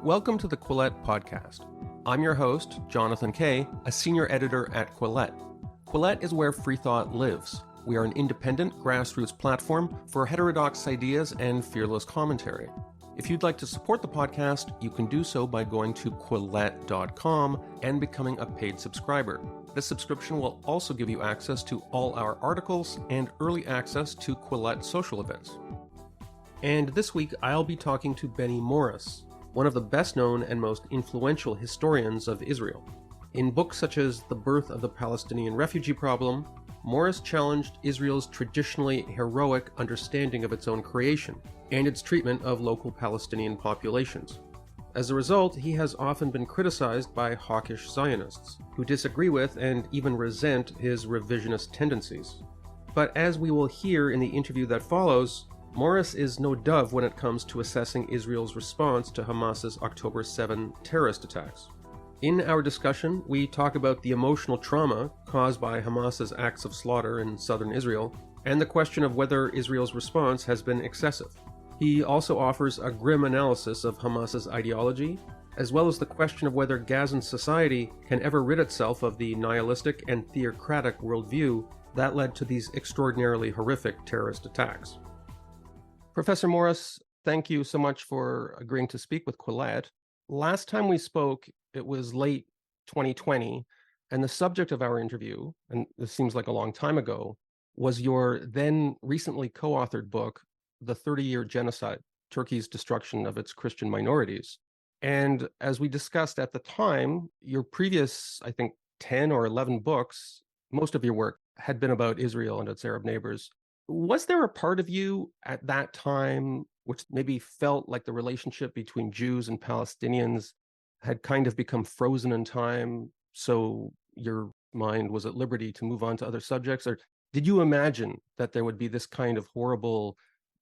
Welcome to the Quillette podcast. I'm your host, Jonathan Kay, a senior editor at Quillette. Quillette is where free thought lives. We are an independent grassroots platform for heterodox ideas and fearless commentary. If you'd like to support the podcast, you can do so by going to Quillette.com and becoming a paid subscriber. This subscription will also give you access to all our articles and early access to Quillette social events. And this week, I'll be talking to Benny Morris, one of the best-known and most influential historians of Israel. In books such as The Birth of the Palestinian Refugee Problem, Morris challenged Israel's traditionally heroic understanding of its own creation and its treatment of local Palestinian populations. As a result, he has often been criticized by hawkish Zionists, who disagree with and even resent his revisionist tendencies. But as we will hear in the interview that follows, Morris is no dove when it comes to assessing Israel's response to Hamas's October 7 terrorist attacks. In our discussion, we talk about the emotional trauma caused by Hamas's acts of slaughter in southern Israel, and the question of whether Israel's response has been excessive. He also offers a grim analysis of Hamas's ideology, as well as the question of whether Gazan society can ever rid itself of the nihilistic and theocratic worldview that led to these extraordinarily horrific terrorist attacks. Professor Morris, thank you so much for agreeing to speak with Quillette. Last time we spoke, it was late 2020, and the subject of our interview, and this seems like a long time ago, was your then recently co-authored book, The 30-Year Genocide, Turkey's Destruction of Its Christian Minorities. And as we discussed at the time, your previous, I think, 10 or 11 books, most of your work had been about Israel and its Arab neighbors. Was there a part of you at that time which maybe felt like the relationship between Jews and Palestinians had kind of become frozen in time, so your mind was at liberty to move on to other subjects? Or did you imagine that there would be this kind of horrible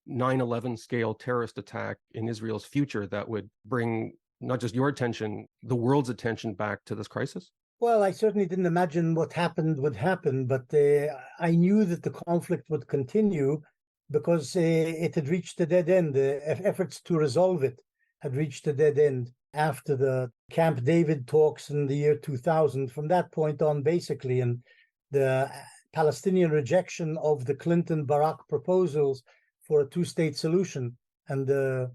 9/11 scale terrorist attack in Israel's future that would bring not just your attention, the world's attention back to this crisis? Well, I certainly didn't imagine what happened would happen, but I knew that the conflict would continue because it had reached a dead end. Efforts to resolve it had reached a dead end after the Camp David talks in the year 2000. From that point on, basically, and the Palestinian rejection of the Clinton-Barak proposals for a two-state solution, and the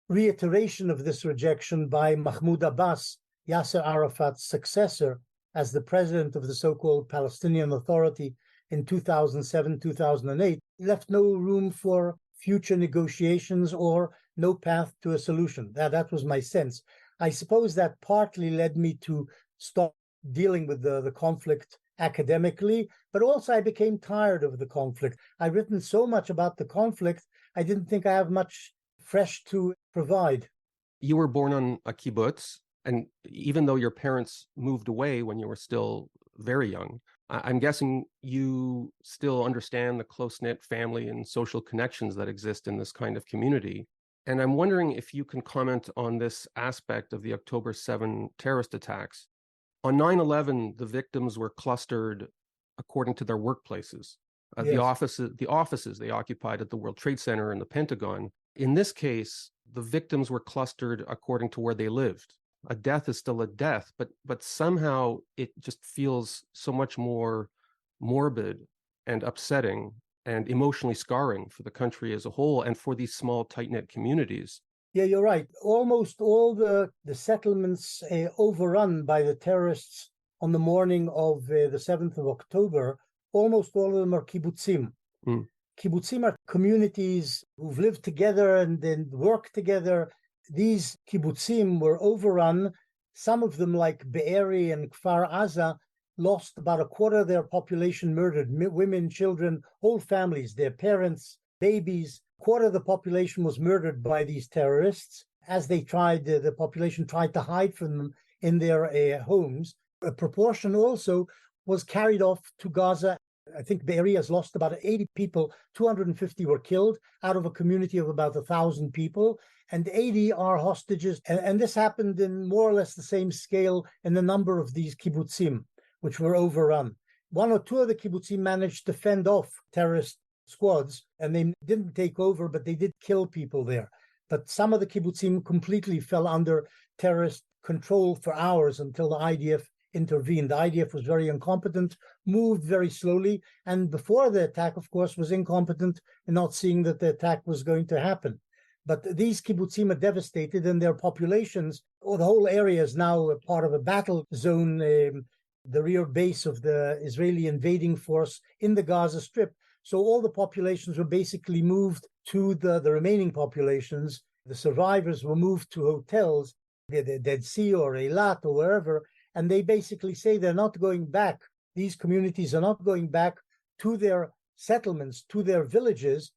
reiteration of this rejection by Mahmoud Abbas, Yasser Arafat's successor, as the president of the so-called Palestinian Authority in 2007-2008, left no room for future negotiations or no path to a solution. That was my sense. I suppose that partly led me to stop dealing with the conflict academically, but also I became tired of the conflict. I've written so much about the conflict, I didn't think I have much fresh to provide. You were born on a kibbutz, and even though your parents moved away when you were still very young, I'm guessing you still understand the close-knit family and social connections that exist in this kind of community. And I'm wondering if you can comment on this aspect of the October 7 terrorist attacks. On 9/11, the victims were clustered according to their workplaces. Yes. The offices they occupied at the World Trade Center and the Pentagon. In this case, the victims were clustered according to where they lived. A death is still a death, but somehow it just feels so much more morbid and upsetting and emotionally scarring for the country as a whole and for these small, tight-knit communities. Yeah, you're right. Almost all the settlements overrun by the terrorists on the morning of the 7th of October, almost all of them are kibbutzim. Mm. Kibbutzim are communities who've lived together and then worked together. These kibbutzim were overrun. Some of them, like Be'eri and Kfar Aza, lost about a quarter of their population murdered. Women, children, whole families, their parents, babies. A quarter of the population was murdered by these terrorists. As they tried, the population tried to hide from them in their homes. A proportion also was carried off to Gaza. I think Be'eri has lost about 80 people. 250 were killed out of a community of about 1,000 people. And 80 are hostages. And this happened in more or less the same scale in the number of these kibbutzim, which were overrun. One or two of the kibbutzim managed to fend off terrorist squads, and they didn't take over, but they did kill people there. But some of the kibbutzim completely fell under terrorist control for hours until the IDF intervened. The IDF was very incompetent, moved very slowly, and before the attack, of course, was incompetent in not seeing that the attack was going to happen. But these kibbutzim are devastated, and their populations, or the whole area is now a part of a battle zone, the rear base of the Israeli invading force in the Gaza Strip. So all the populations were basically moved to the remaining populations. The survivors were moved to hotels, the Dead Sea or Eilat or wherever, and they basically say they're not going back. These communities are not going back to their settlements, to their villages,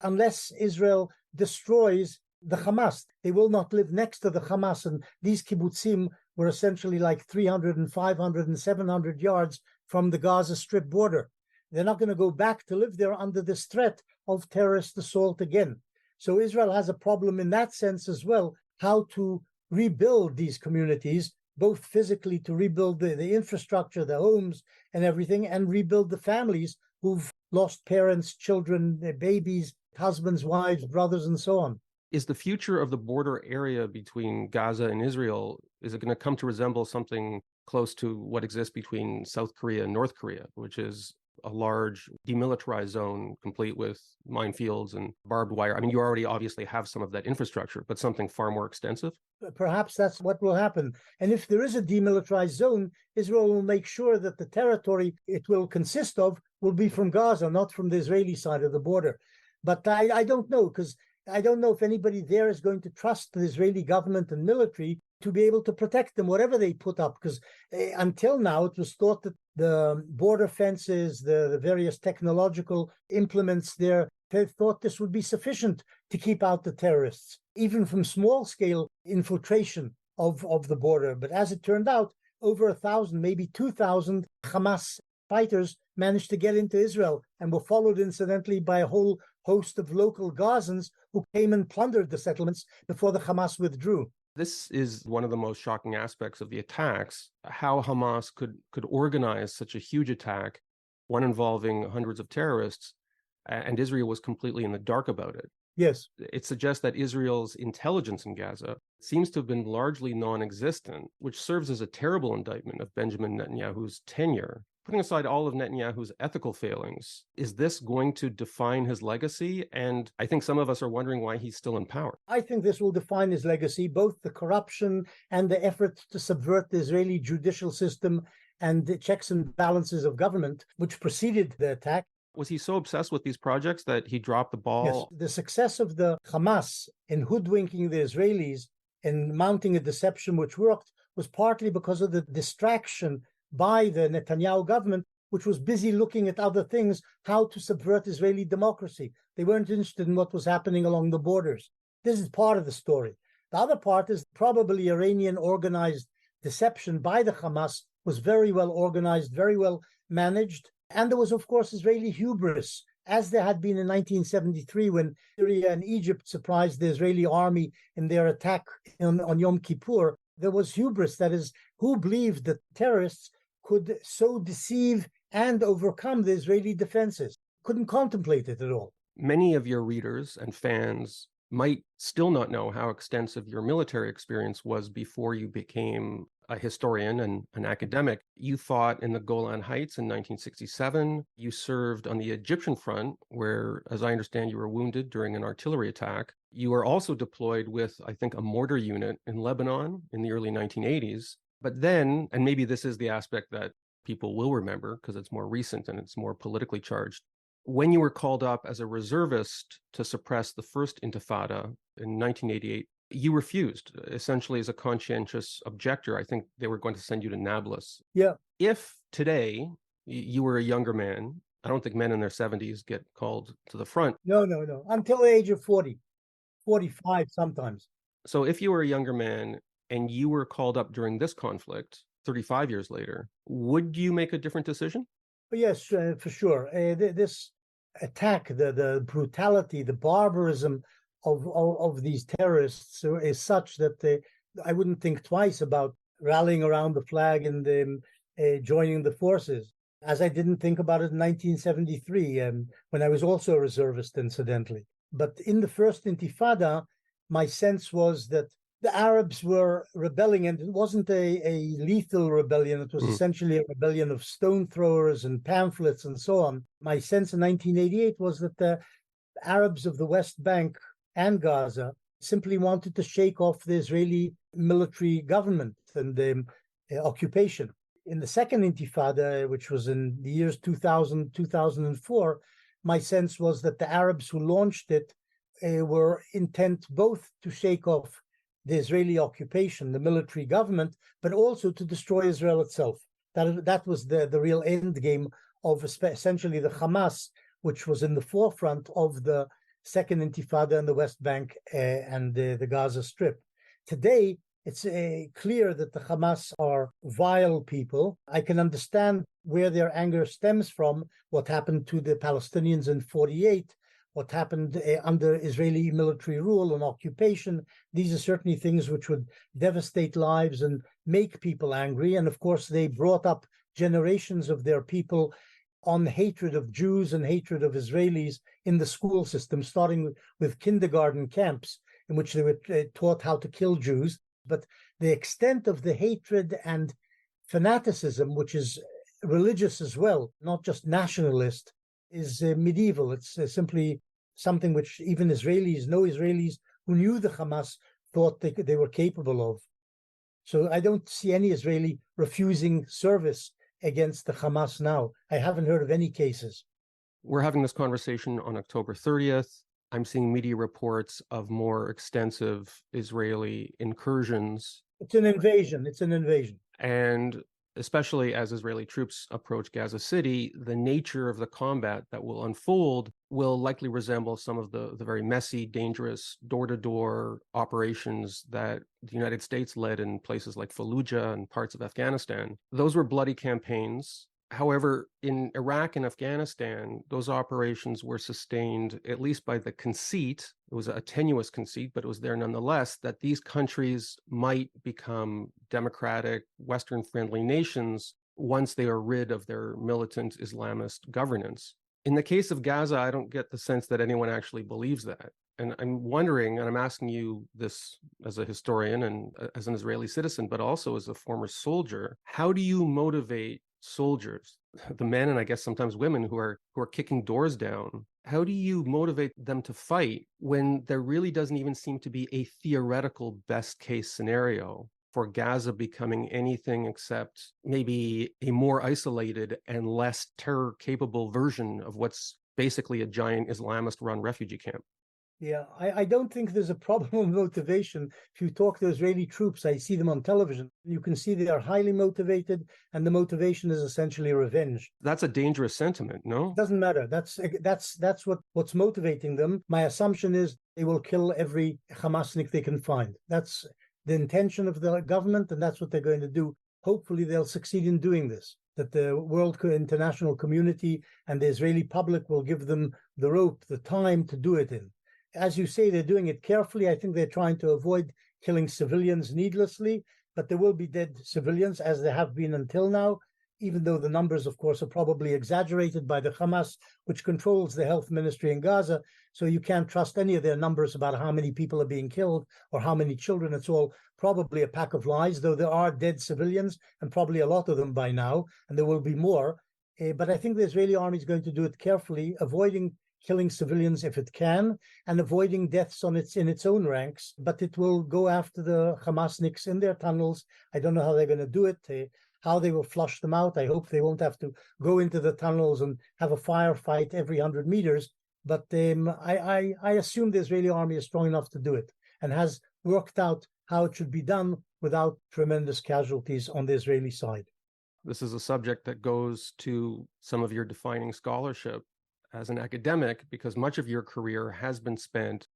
unless Israel destroys the Hamas. They will not live next to the Hamas. And these kibbutzim were essentially like 300 and 500 and 700 yards from the Gaza Strip border. They're not going to go back to live there under this threat of terrorist assault again. So Israel has a problem in that sense as well, how to rebuild these communities, both physically to rebuild the infrastructure, the homes and everything, and rebuild the families who've lost parents, children, babies, husbands, wives, brothers, and so on. Is the future of the border area between Gaza and Israel, is it going to come to resemble something close to what exists between South Korea and North Korea, which is a large demilitarized zone complete with minefields and barbed wire? I mean, you already obviously have some of that infrastructure, but something far more extensive? Perhaps that's what will happen. And if there is a demilitarized zone, Israel will make sure that the territory it will consist of will be from Gaza, not from the Israeli side of the border. But I don't know, because I don't know if anybody there is going to trust the Israeli government and military to be able to protect them, whatever they put up, because until now it was thought that the border fences, the various technological implements there, they thought this would be sufficient to keep out the terrorists, even from small-scale infiltration of the border. But as it turned out, over 1,000, maybe 2,000 Hamas fighters managed to get into Israel and were followed, incidentally, by a whole host of local Gazans who came and plundered the settlements before the Hamas withdrew. This is one of the most shocking aspects of the attacks, how Hamas could organize such a huge attack, one involving hundreds of terrorists, and Israel was completely in the dark about it. Yes. It suggests that Israel's intelligence in Gaza seems to have been largely non-existent, which serves as a terrible indictment of Benjamin Netanyahu's tenure. Putting aside all of Netanyahu's ethical failings, is this going to define his legacy? And I think some of us are wondering why he's still in power. I think this will define his legacy, both the corruption and the efforts to subvert the Israeli judicial system and the checks and balances of government, which preceded the attack. Was he so obsessed with these projects that he dropped the ball? Yes, the success of the Hamas in hoodwinking the Israelis and mounting a deception which worked was partly because of the distraction by the Netanyahu government, which was busy looking at other things, how to subvert Israeli democracy. They weren't interested in what was happening along the borders. This is part of the story. The other part is probably Iranian organized deception by the Hamas was very well organized, very well managed. And there was, of course, Israeli hubris, as there had been in 1973 when Syria and Egypt surprised the Israeli army in their attack on Yom Kippur. There was hubris, that is, who believed that terrorists could so deceive and overcome the Israeli defenses. Couldn't contemplate it at all. Many of your readers and fans might still not know how extensive your military experience was before you became a historian and an academic. You fought in the Golan Heights in 1967. You served on the Egyptian front, where, as I understand, you were wounded during an artillery attack. You were also deployed with, I think, a mortar unit in Lebanon in the early 1980s. But then, and maybe this is the aspect that people will remember because it's more recent and it's more politically charged, when you were called up as a reservist to suppress the first intifada in 1988, you refused, essentially as a conscientious objector. I think they were going to send you to Nablus. Yeah. If today you were a younger man, I don't think men in their 70s get called to the front. No. Until the age of 40, 45 sometimes. So if you were a younger man and you were called up during this conflict 35 years later, would you make a different decision? Yes, for sure. This attack, the brutality, the barbarism of these terrorists is such that I wouldn't think twice about rallying around the flag and joining the forces, as I didn't think about it in 1973, when I was also a reservist, incidentally. But in the first intifada, my sense was that the Arabs were rebelling, and it wasn't a lethal rebellion. It was essentially a rebellion of stone throwers and pamphlets and so on. My sense in 1988 was that the Arabs of the West Bank and Gaza simply wanted to shake off the Israeli military government and the occupation. In the second intifada, which was in the years 2000, 2004, my sense was that the Arabs who launched it were intent both to shake off the Israeli occupation, the military government, but also to destroy Israel itself. That was the real end game of essentially the Hamas, which was in the forefront of the second intifada in the West Bank and the Gaza Strip. Today, it's clear that the Hamas are vile people. I can understand where their anger stems from, what happened to the Palestinians in 1948, what happened under Israeli military rule and occupation. These are certainly things which would devastate lives and make people angry. And of course, they brought up generations of their people on hatred of Jews and hatred of Israelis in the school system, starting with kindergarten camps in which they were taught how to kill Jews. But the extent of the hatred and fanaticism, which is religious as well, not just nationalist, is medieval. It's simply something which even no Israelis who knew the Hamas thought they were capable of. So I don't see any Israeli refusing service against the Hamas now. I haven't heard of any cases. We're having this conversation on October 30th. I'm seeing media reports of more extensive Israeli incursions. It's an invasion. And especially as Israeli troops approach Gaza City, the nature of the combat that will unfold will likely resemble some of the very messy, dangerous door-to-door operations that the United States led in places like Fallujah and parts of Afghanistan. Those were bloody campaigns. However, in Iraq and Afghanistan, those operations were sustained at least by the conceit, it was a tenuous conceit, but it was there nonetheless, that these countries might become democratic, Western-friendly nations once they are rid of their militant Islamist governance. In the case of Gaza, I don't get the sense that anyone actually believes that. And I'm wondering, and I'm asking you this as a historian and as an Israeli citizen, but also as a former soldier, how do you motivate soldiers, the men and I guess sometimes women who are kicking doors down? How do you motivate them to fight when there really doesn't even seem to be a theoretical best case scenario for Gaza becoming anything except maybe a more isolated and less terror capable version of what's basically a giant Islamist run refugee camp? Yeah, I don't think there's a problem of motivation. If you talk to Israeli troops, I see them on television. You can see they are highly motivated, and the motivation is essentially revenge. That's a dangerous sentiment, no? It doesn't matter. That's what's motivating them. My assumption is they will kill every Hamasnik they can find. That's the intention of the government, and that's what they're going to do. Hopefully, they'll succeed in doing this. That the international community and the Israeli public will give them the rope, the time to do it in. As you say, they're doing it carefully. I think they're trying to avoid killing civilians needlessly, but there will be dead civilians, as there have been until now, even though the numbers, of course, are probably exaggerated by the Hamas, which controls the health ministry in Gaza. So you can't trust any of their numbers about how many people are being killed or how many children. It's all probably a pack of lies, though there are dead civilians, and probably a lot of them by now, and there will be more. But I think the Israeli army is going to do it carefully, avoiding killing civilians if it can, and avoiding deaths in its own ranks. But it will go after the Hamasniks in their tunnels. I don't know how they're going to do it, how they will flush them out. I hope they won't have to go into the tunnels and have a firefight every 100 meters. But I assume the Israeli army is strong enough to do it and has worked out how it should be done without tremendous casualties on the Israeli side. This is a subject that goes to some of your defining scholarship as an academic, because much of your career has been spent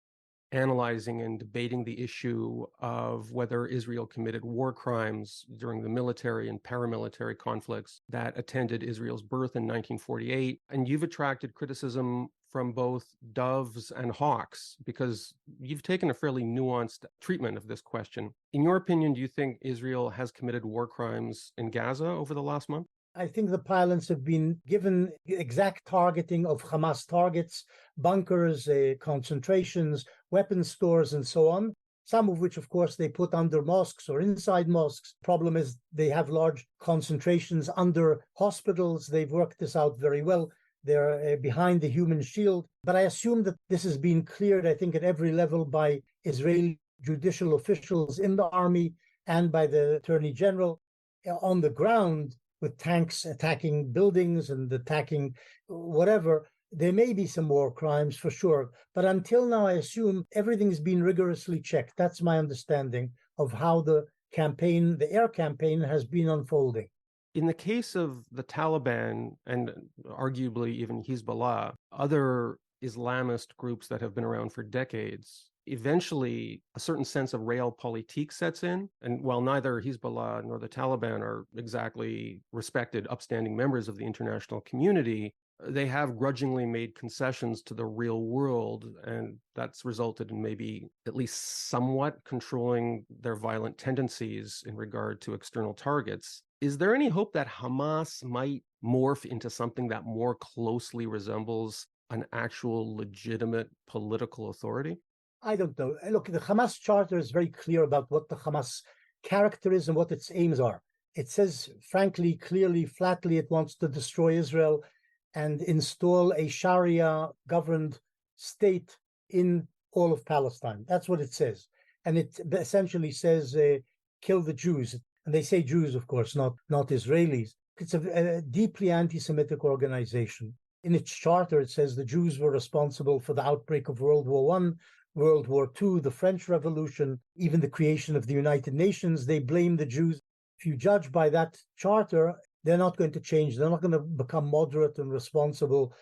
analyzing and debating the issue of whether Israel committed war crimes during the military and paramilitary conflicts that attended Israel's birth in 1948. And you've attracted criticism from both doves and hawks because you've taken a fairly nuanced treatment of this question. In your opinion, do you think Israel has committed war crimes in Gaza over the last month? I think the pilots have been given exact targeting of Hamas targets, bunkers, concentrations, weapons stores, and so on. Some of which, of course, they put under mosques or inside mosques. Problem is they have large concentrations under hospitals. They've worked this out very well. They're behind the human shield. But I assume that this has been cleared, I think, at every level by Israeli judicial officials in the army and by the Attorney General on the ground with tanks attacking buildings and attacking whatever. There may be some war crimes for sure, but until now, I assume everything's been rigorously checked. That's my understanding of how the campaign, the air campaign, has been unfolding. In the case of the Taliban and arguably even Hezbollah, other Islamist groups that have been around for decades, eventually a certain sense of realpolitik sets in. And while neither Hezbollah nor the Taliban are exactly respected, upstanding members of the international community, they have grudgingly made concessions to the real world, and that's resulted in maybe at least somewhat controlling their violent tendencies in regard to external targets. Is there any hope that Hamas might morph into something that more closely resembles an actual legitimate political authority? I don't know. Look, the Hamas charter is very clear about what the Hamas character is and what its aims are. It says, frankly, clearly, flatly, it wants to destroy Israel and install a Sharia-governed state in all of Palestine. That's what it says. And it essentially says, kill the Jews. And they say Jews, of course, not Israelis. It's a deeply anti-Semitic organization. In its charter, it says the Jews were responsible for the outbreak of World War I, World War II, the French Revolution, even the creation of the United Nations. They blame the Jews. If you judge by that charter, they're not going to change. They're not going to become moderate and responsible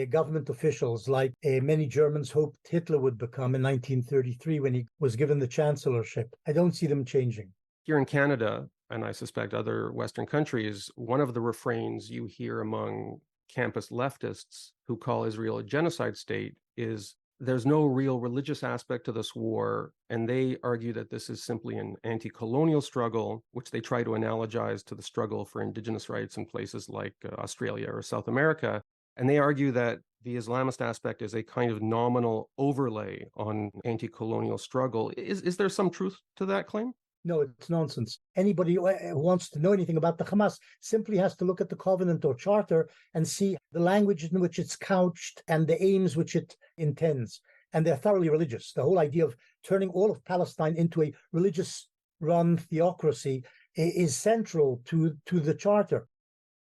government officials like many Germans hoped Hitler would become in 1933 when he was given the chancellorship. I don't see them changing. Here in Canada, and I suspect other Western countries, one of the refrains you hear among campus leftists who call Israel a genocide state is there's no real religious aspect to this war, and they argue that this is simply an anti-colonial struggle, which they try to analogize to the struggle for indigenous rights in places like Australia or South America. And they argue that the Islamist aspect is a kind of nominal overlay on anti-colonial struggle. Is there some truth to that claim? No, it's nonsense. Anybody who wants to know anything about the Hamas simply has to look at the covenant or charter and see the language in which it's couched and the aims which it intends. And they're thoroughly religious. The whole idea of turning all of Palestine into a religious-run theocracy is central to the charter.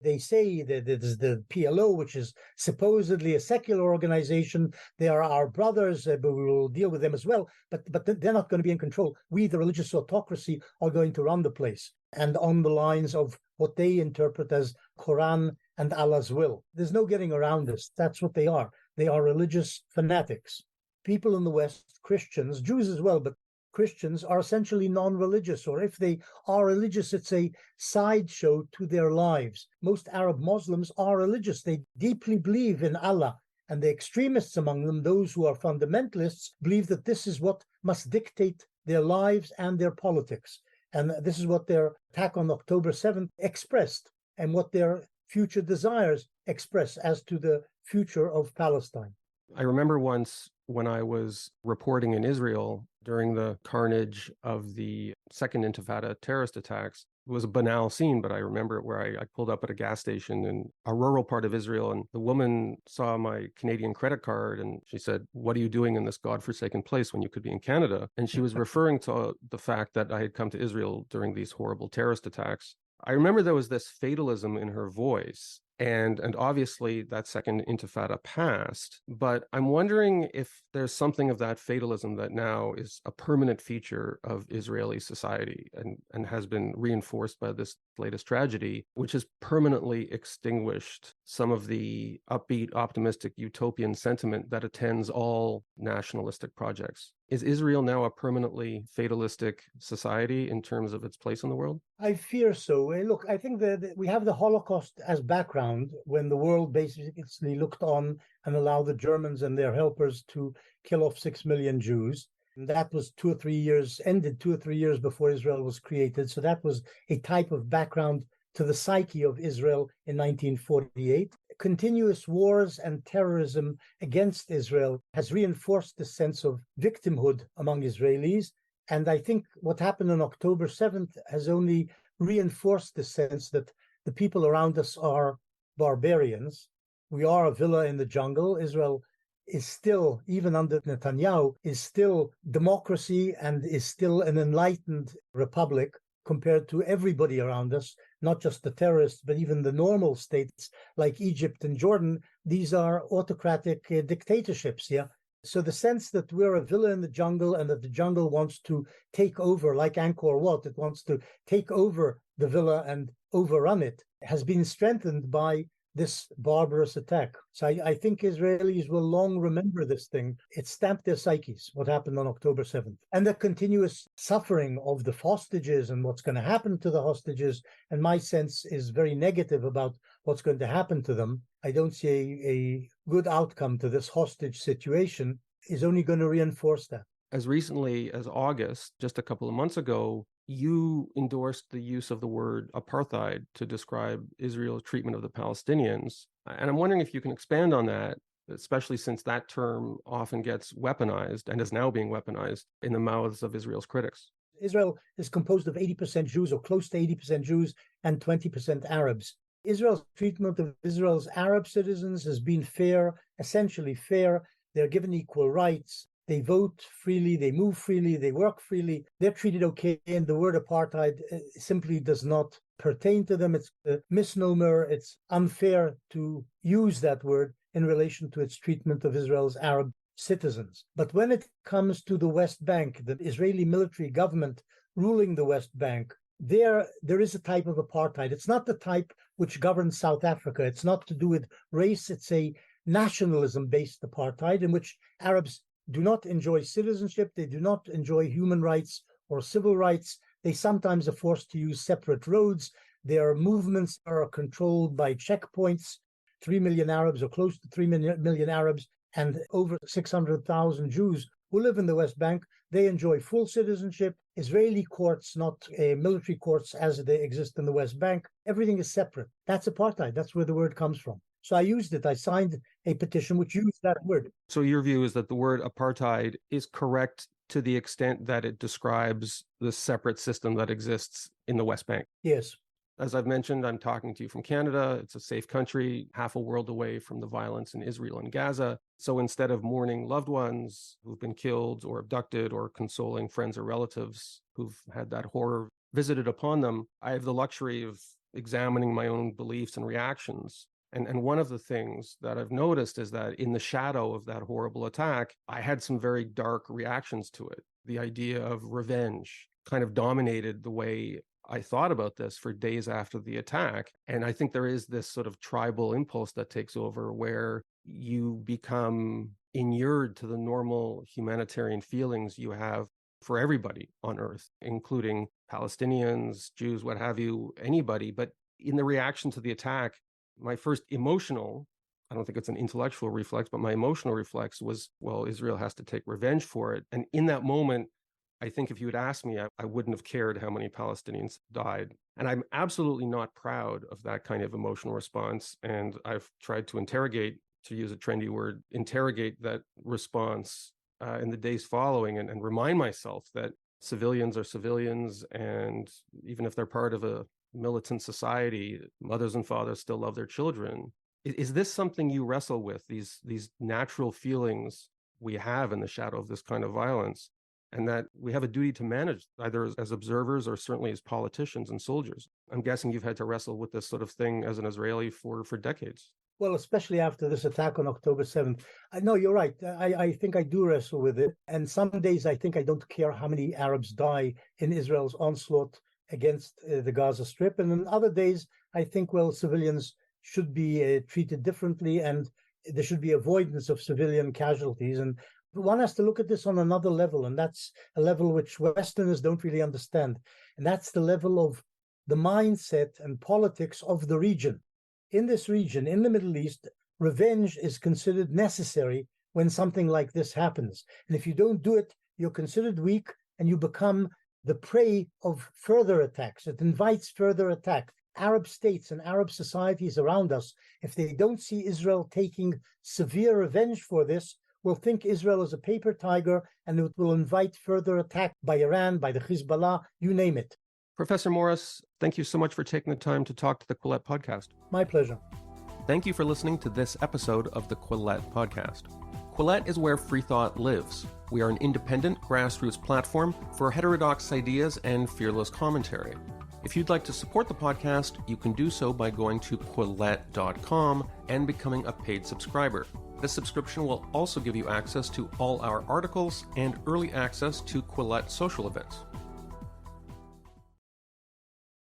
They say that there's the PLO, which is supposedly a secular organization. They are our brothers, but we will deal with them as well. But they're not going to be in control. We, the religious autocracy, are going to run the place, and on the lines of what they interpret as Quran and Allah's will. There's no getting around this. That's what they are. They are religious fanatics. People in the West, Christians, Jews as well, but Christians are essentially non-religious, or if they are religious, it's a sideshow to their lives. Most Arab Muslims are religious. They deeply believe in Allah, and the extremists among them, those who are fundamentalists, believe that this is what must dictate their lives and their politics. And this is what their attack on October 7th expressed, and what their future desires express as to the future of Palestine. I remember once when I was reporting in Israel during the carnage of the second intifada terrorist attacks. It was a banal scene, but I remember it where I pulled up at a gas station in a rural part of Israel, and the woman saw my Canadian credit card and she said, "What are you doing in this godforsaken place when you could be in Canada?" And she was referring to the fact that I had come to Israel during these horrible terrorist attacks. I remember there was this fatalism in her voice. And obviously that second intifada passed, but I'm wondering if there's something of that fatalism that now is a permanent feature of Israeli society and has been reinforced by this latest tragedy, which has permanently extinguished some of the upbeat, optimistic, utopian sentiment that attends all nationalistic projects. Is Israel now a permanently fatalistic society in terms of its place in the world? I fear so. Look, I think that we have the Holocaust as background when the world basically looked on and allowed the Germans and their helpers to kill off 6 million Jews. And that was 2 or 3 years, ended 2 or 3 years before Israel was created. So that was a type of background to the psyche of Israel in 1948. Continuous wars and terrorism against Israel has reinforced the sense of victimhood among Israelis. And I think what happened on October 7th has only reinforced the sense that the people around us are barbarians. We are a villa in the jungle. Israel is still, even under Netanyahu, is still democracy and is still an enlightened republic compared to everybody around us, not just the terrorists, but even the normal states like Egypt and Jordan. These are autocratic dictatorships, yeah? So the sense that we're a villa in the jungle and that the jungle wants to take over, like Angkor Wat, it wants to take over the villa and overrun it, has been strengthened by this barbarous attack. So I think Israelis will long remember this thing. It stamped their psyches, what happened on October 7th. And the continuous suffering of the hostages and what's going to happen to the hostages. And my sense is very negative about what's going to happen to them. I don't see a good outcome to this hostage situation is only going to reinforce that. As recently as August, just a couple of months ago, you endorsed the use of the word apartheid to describe Israel's treatment of the Palestinians. And I'm wondering if you can expand on that, especially since that term often gets weaponized and is now being weaponized in the mouths of Israel's critics. Israel is composed of 80% Jews or close to 80% Jews and 20% Arabs. Israel's treatment of Israel's Arab citizens has been fair, essentially fair. They're given equal rights. They vote freely, they move freely, they work freely. They're treated okay, and the word apartheid simply does not pertain to them. It's a misnomer. It's unfair to use that word in relation to its treatment of Israel's Arab citizens. But when it comes to the West Bank, the Israeli military government ruling the West Bank, there is a type of apartheid. It's not the type which governs South Africa. It's not to do with race. It's a nationalism-based apartheid in which Arabs do not enjoy citizenship. They do not enjoy human rights or civil rights. They sometimes are forced to use separate roads. Their movements are controlled by checkpoints. 3 million Arabs, or close to 3 million Arabs, and over 600,000 Jews who live in the West Bank. They enjoy full citizenship. Israeli courts, not military courts as they exist in the West Bank. Everything is separate. That's apartheid. That's where the word comes from. So I used it. I signed a petition which used that word. So your view is that the word apartheid is correct to the extent that it describes the separate system that exists in the West Bank? Yes. As I've mentioned, I'm talking to you from Canada. It's a safe country, half a world away from the violence in Israel and Gaza. So instead of mourning loved ones who've been killed or abducted or consoling friends or relatives who've had that horror visited upon them, I have the luxury of examining my own beliefs and reactions. And one of the things that I've noticed is that in the shadow of that horrible attack, I had some very dark reactions to it. The idea of revenge kind of dominated the way I thought about this for days after the attack. And I think there is this sort of tribal impulse that takes over where you become inured to the normal humanitarian feelings you have for everybody on earth, including Palestinians, Jews, what have you, anybody. But in the reaction to the attack, my first emotional, I don't think it's an intellectual reflex, but my emotional reflex was, well, Israel has to take revenge for it. And in that moment, I think if you had asked me, I wouldn't have cared how many Palestinians died. And I'm absolutely not proud of that kind of emotional response. And I've tried to interrogate, to use a trendy word, interrogate that response in the days following and remind myself that civilians are civilians. And even if they're part of a militant society, mothers and fathers still love their children. Is this something you wrestle with, these natural feelings we have in the shadow of this kind of violence, and that we have a duty to manage either as observers or certainly as politicians and soldiers? I'm guessing you've had to wrestle with this sort of thing as an Israeli for decades. Well, especially after this attack on October 7th. No, you're right. I think I do wrestle with it. And some days I think I don't care how many Arabs die in Israel's onslaught against the Gaza Strip. And on other days, I think, well, civilians should be treated differently and there should be avoidance of civilian casualties. And one has to look at this on another level, and that's a level which Westerners don't really understand. And that's the level of the mindset and politics of the region. In this region, in the Middle East, revenge is considered necessary when something like this happens. And if you don't do it, you're considered weak and you become the prey of further attacks. It invites further attack. Arab states and Arab societies around us, if they don't see Israel taking severe revenge for this, will think Israel is a paper tiger, and it will invite further attack by Iran, by the Hezbollah, you name it. Professor Morris, thank you so much for taking the time to talk to the Quillette podcast. My pleasure. Thank you for listening to this episode of the Quillette podcast. Quillette is where free thought lives. We are an independent grassroots platform for heterodox ideas and fearless commentary. If you'd like to support the podcast, you can do so by going to Quillette.com and becoming a paid subscriber. This subscription will also give you access to all our articles and early access to Quillette social events.